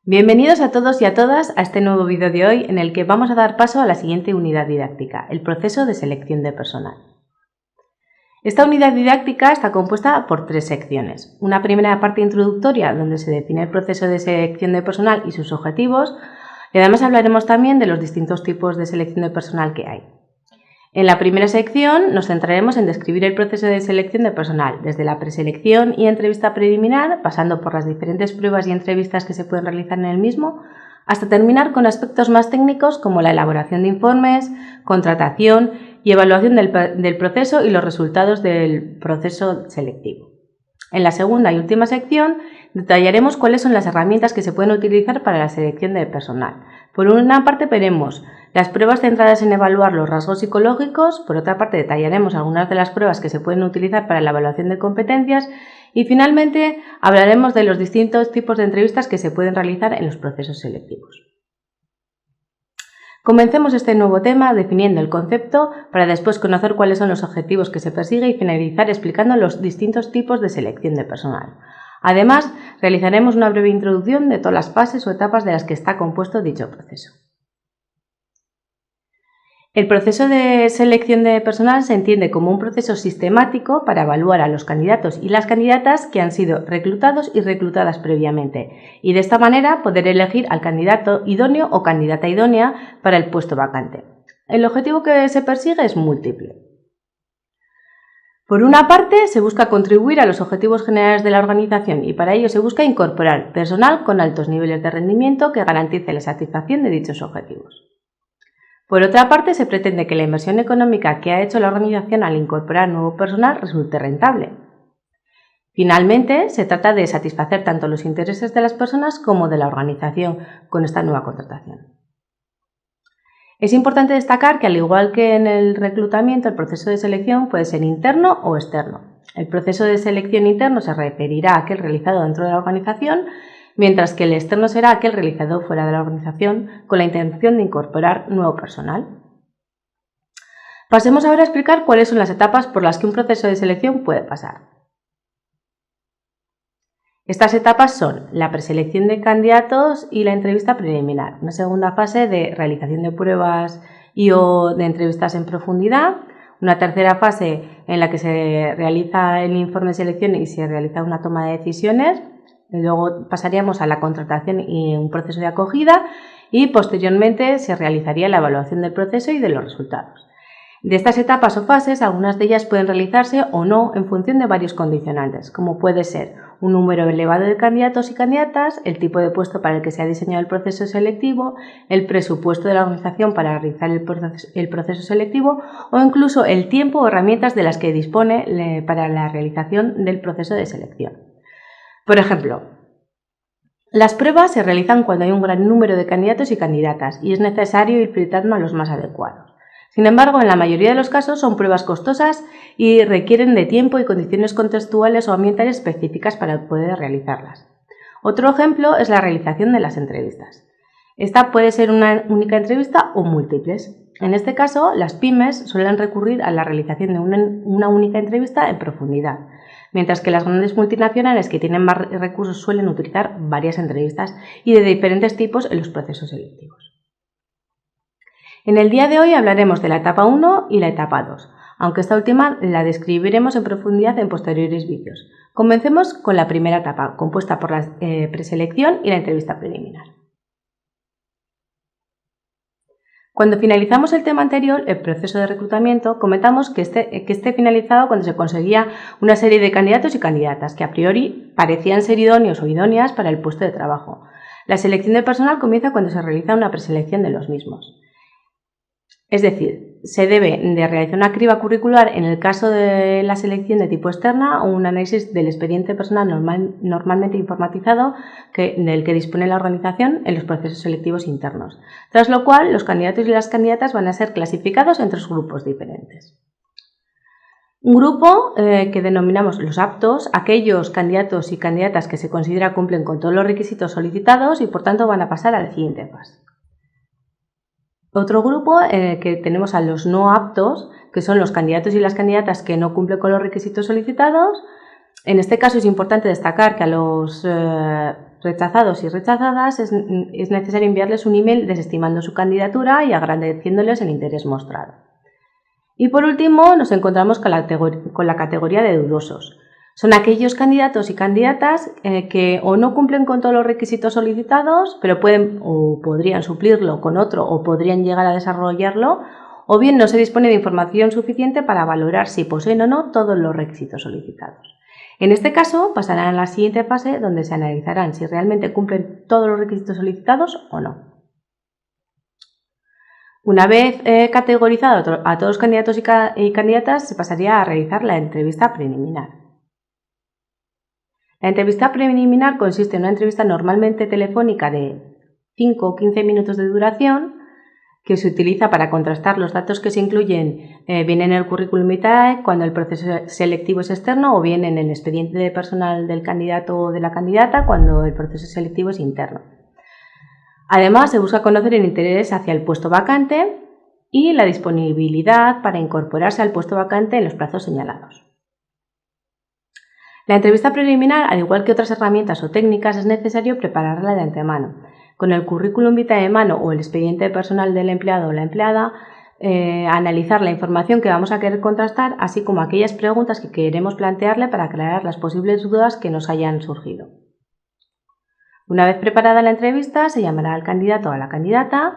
Bienvenidos a todos y a todas a este nuevo vídeo de hoy en el que vamos a dar paso a la siguiente unidad didáctica, el proceso de selección de personal. Esta unidad didáctica está compuesta por tres secciones. Una primera parte introductoria donde se define el proceso de selección de personal y sus objetivos, y además hablaremos también de los distintos tipos de selección de personal que hay. En la primera sección nos centraremos en describir el proceso de selección de personal, desde la preselección y entrevista preliminar, pasando por las diferentes pruebas y entrevistas que se pueden realizar en el mismo, hasta terminar con aspectos más técnicos como la elaboración de informes, contratación y evaluación del proceso y los resultados del proceso selectivo. En la segunda y última sección detallaremos cuáles son las herramientas que se pueden utilizar para la selección del personal. Por una parte veremos las pruebas centradas en evaluar los rasgos psicológicos, por otra parte detallaremos algunas de las pruebas que se pueden utilizar para la evaluación de competencias y finalmente hablaremos de los distintos tipos de entrevistas que se pueden realizar en los procesos selectivos. Comencemos este nuevo tema definiendo el concepto para después conocer cuáles son los objetivos que se persigue y finalizar explicando los distintos tipos de selección de personal. Además, realizaremos una breve introducción de todas las fases o etapas de las que está compuesto dicho proceso. El proceso de selección de personal se entiende como un proceso sistemático para evaluar a los candidatos y las candidatas que han sido reclutados y reclutadas previamente y de esta manera poder elegir al candidato idóneo o candidata idónea para el puesto vacante. El objetivo que se persigue es múltiple. Por una parte, se busca contribuir a los objetivos generales de la organización y para ello se busca incorporar personal con altos niveles de rendimiento que garantice la satisfacción de dichos objetivos. Por otra parte, se pretende que la inversión económica que ha hecho la organización al incorporar nuevo personal resulte rentable. Finalmente, se trata de satisfacer tanto los intereses de las personas como de la organización con esta nueva contratación. Es importante destacar que, al igual que en el reclutamiento, el proceso de selección puede ser interno o externo. El proceso de selección interno se referirá a aquel realizado dentro de la organización, mientras que el externo será aquel realizado fuera de la organización con la intención de incorporar nuevo personal. Pasemos ahora a explicar cuáles son las etapas por las que un proceso de selección puede pasar. Estas etapas son la preselección de candidatos y la entrevista preliminar, una segunda fase de realización de pruebas y/o de entrevistas en profundidad, una tercera fase en la que se realiza el informe de selección y se realiza una toma de decisiones. Luego pasaríamos a la contratación y un proceso de acogida y posteriormente se realizaría la evaluación del proceso y de los resultados. De estas etapas o fases, algunas de ellas pueden realizarse o no en función de varios condicionantes, como puede ser un número elevado de candidatos y candidatas, el tipo de puesto para el que se ha diseñado el proceso selectivo, el presupuesto de la organización para realizar el proceso selectivo o incluso el tiempo o herramientas de las que dispone para la realización del proceso de selección. Por ejemplo, las pruebas se realizan cuando hay un gran número de candidatos y candidatas y es necesario ir filtrando a los más adecuados. Sin embargo, en la mayoría de los casos son pruebas costosas y requieren de tiempo y condiciones contextuales o ambientales específicas para poder realizarlas. Otro ejemplo es la realización de las entrevistas. Esta puede ser una única entrevista o múltiples. En este caso, las pymes suelen recurrir a la realización de una única entrevista en profundidad, mientras que las grandes multinacionales que tienen más recursos suelen utilizar varias entrevistas y de diferentes tipos en los procesos selectivos. En el día de hoy hablaremos de la etapa 1 y la etapa 2, aunque esta última la describiremos en profundidad en posteriores vídeos. Comencemos con la primera etapa, compuesta por la preselección y la entrevista preliminar. Cuando finalizamos el tema anterior, el proceso de reclutamiento, comentamos que esté finalizado cuando se conseguía una serie de candidatos y candidatas que a priori parecían ser idóneos o idóneas para el puesto de trabajo. La selección de personal comienza cuando se realiza una preselección de los mismos. Es decir, se debe de realizar una criba curricular en el caso de la selección de tipo externa o un análisis del expediente personal normalmente informatizado del que dispone la organización en los procesos selectivos internos, tras lo cual los candidatos y las candidatas van a ser clasificados en 3 grupos diferentes. Un grupo que denominamos los aptos, aquellos candidatos y candidatas que se considera cumplen con todos los requisitos solicitados y por tanto van a pasar a la siguiente fase. Otro grupo que tenemos a los no aptos, que son los candidatos y las candidatas que no cumplen con los requisitos solicitados En este caso es importante destacar que a los rechazados y rechazadas es necesario enviarles un email desestimando su candidatura y agradeciéndoles el interés mostrado. Y por último nos encontramos con la categoría de dudosos. Son aquellos candidatos y candidatas que o no cumplen con todos los requisitos solicitados, pero pueden o podrían suplirlo con otro o podrían llegar a desarrollarlo, o bien no se dispone de información suficiente para valorar si poseen o no todos los requisitos solicitados. En este caso pasarán a la siguiente fase donde se analizarán si realmente cumplen todos los requisitos solicitados o no. Una vez categorizado a todos los candidatos y candidatas, se pasaría a realizar la entrevista preliminar. La entrevista preliminar consiste en una entrevista normalmente telefónica de 5 o 15 minutos de duración que se utiliza para contrastar los datos que se incluyen bien en el currículum vitae cuando el proceso selectivo es externo o bien en el expediente personal del candidato o de la candidata cuando el proceso selectivo es interno. Además, se busca conocer el interés hacia el puesto vacante y la disponibilidad para incorporarse al puesto vacante en los plazos señalados. La entrevista preliminar, al igual que otras herramientas o técnicas, es necesario prepararla de antemano. Con el currículum vitae en mano o el expediente personal del empleado o la empleada, analizar la información que vamos a querer contrastar, así como aquellas preguntas que queremos plantearle para aclarar las posibles dudas que nos hayan surgido. Una vez preparada la entrevista, se llamará al candidato o a la candidata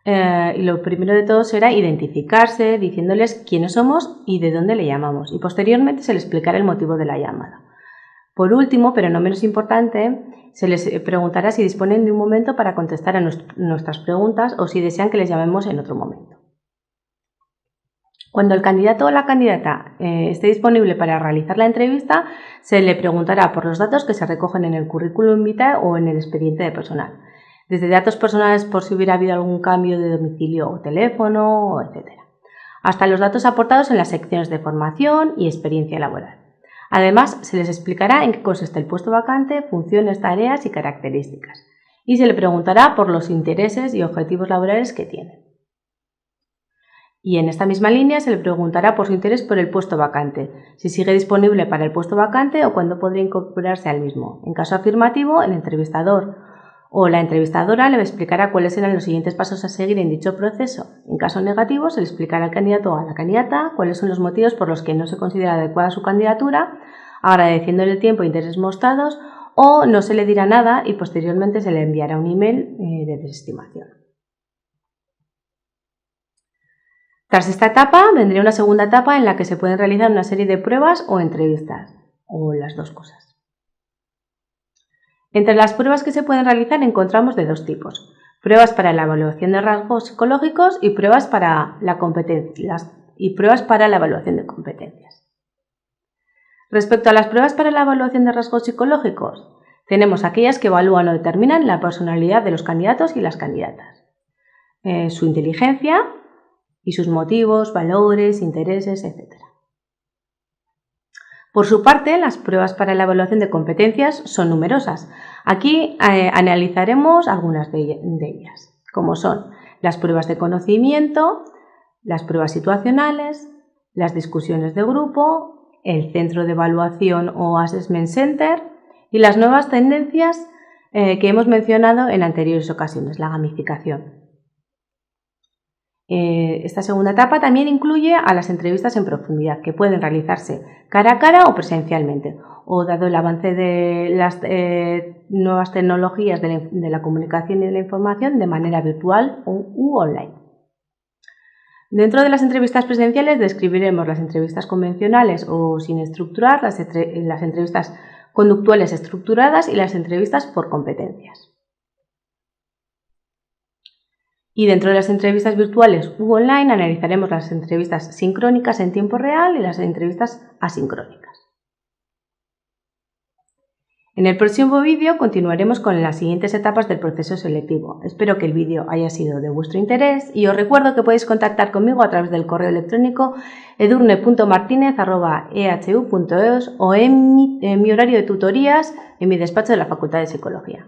y lo primero de todo será identificarse diciéndoles quiénes somos y de dónde le llamamos, y posteriormente se les explicará el motivo de la llamada. Por último, pero no menos importante, se les preguntará si disponen de un momento para contestar a nuestras preguntas o si desean que les llamemos en otro momento. Cuando el candidato o la candidata esté disponible para realizar la entrevista, se le preguntará por los datos que se recogen en el currículum vitae o en el expediente de personal, desde datos personales por si hubiera habido algún cambio de domicilio o teléfono, etc., hasta los datos aportados en las secciones de formación y experiencia laboral. Además, se les explicará en qué consiste el puesto vacante, funciones, tareas y características, y se le preguntará por los intereses y objetivos laborales que tienen. Y en esta misma línea se le preguntará por su interés por el puesto vacante, si sigue disponible para el puesto vacante o cuándo podría incorporarse al mismo. En caso afirmativo, el entrevistador o la entrevistadora le explicará cuáles serán los siguientes pasos a seguir en dicho proceso. En caso negativo, se le explicará al candidato o a la candidata cuáles son los motivos por los que no se considera adecuada su candidatura, agradeciéndole el tiempo e interés mostrados, o no se le dirá nada y posteriormente se le enviará un email de desestimación. Tras esta etapa vendría una segunda etapa en la que se pueden realizar una serie de pruebas o entrevistas, o las dos cosas. Entre las pruebas que se pueden realizar encontramos de dos tipos: pruebas para la evaluación de rasgos psicológicos y pruebas para la evaluación de competencias. Respecto a las pruebas para la evaluación de rasgos psicológicos, tenemos aquellas que evalúan o determinan la personalidad de los candidatos y las candidatas, su inteligencia y sus motivos, valores, intereses, etc. Por su parte, las pruebas para la evaluación de competencias son numerosas. Aquí analizaremos algunas de ellas, como son las pruebas de conocimiento, las pruebas situacionales, las discusiones de grupo, el centro de evaluación o Assessment Center y las nuevas tendencias que hemos mencionado en anteriores ocasiones, la gamificación. Esta segunda etapa también incluye a las entrevistas en profundidad, que pueden realizarse cara a cara o presencialmente, o dado el avance de las nuevas tecnologías de la comunicación y de la información, de manera virtual u online. Dentro de las entrevistas presenciales describiremos las entrevistas convencionales o sin estructurar, las entrevistas conductuales estructuradas y las entrevistas por competencias. Y dentro de las entrevistas virtuales u online analizaremos las entrevistas sincrónicas en tiempo real y las entrevistas asincrónicas. En el próximo vídeo continuaremos con las siguientes etapas del proceso selectivo. Espero que el vídeo haya sido de vuestro interés y os recuerdo que podéis contactar conmigo a través del correo electrónico edurne.martinez@ehu.es o en mi horario de tutorías en mi despacho de la Facultad de Psicología.